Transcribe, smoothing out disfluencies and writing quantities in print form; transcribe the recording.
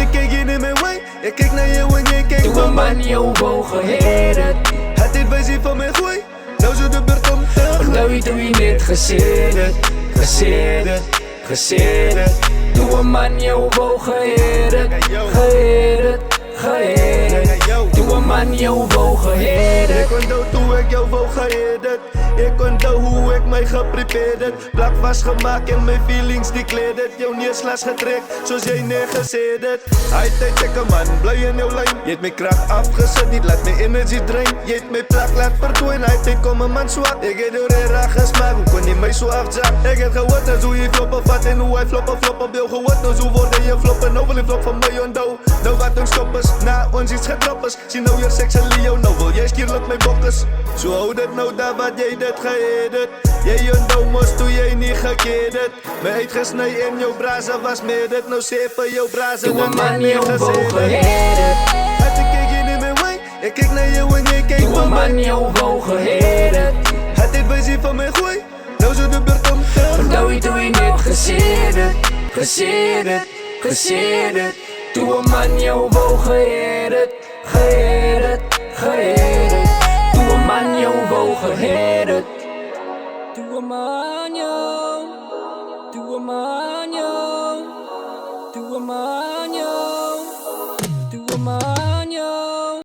je kijkt hier in mijn way, ik kijk naar jou en jij kijkt Doe maar niet overwogen, heet het. Het dit wijs van mijn gooi, nou zo de beurt om doe je niet gezeten, gezeten, gezeten. Doe een man je overwogen, heet het, heet het, heet het. Doe een man je overwogen, heet het. Ik onthoud hoe ik jou wou geëdit. Ik onthoud hoe ik mij geprepared het. Plak vastgemaakt en mijn feelings die kleed het. Jouw neerslaas getrekt, zoals jij neergezet het. Hij tijd checken man, blij in jouw lijn. Je hebt mijn kracht afgezet, niet laat mijn energie drain. Je hebt mijn plak laat verdwijnen, hij tijd kom een man zwak. Ik heb door een raar gesmaakt, hoe kon je mij zo afzak? Ik heb gehoord als hoe je floppen vat en hoe hij floppen op jou gehoord. Nou zo worden je floppen, nou wil je flop van mij onthoud. Nou wat ons stoppers, na ons iets getrappers. Zie nou je seks en Leo, nou wil jij skierlijk mijn bokkers. Zo houd het nou daar wat jij dit geëdit. Jij onthoud moest toen jij niet gekeerd het. Mijn eet gesneden in jouw brazen was meer dit. Nou zeven jouw brazen Doe en maar niet niet meer overwogen, gezeten. heet het. Het ik kijk hier in mijn way, ik kijk naar jou en jij kijkt Doe van maar mij. niet overwogen, heet het. Het dit wijs van mijn gooi, nou zo de beurt om doe je niet gezeten, gezeten, gezeten. Doe een man je overwogen, heet het, heet het, heet het. Doe een man je overwogen, heet het. Doe een man je, doe een man je, doe een man je.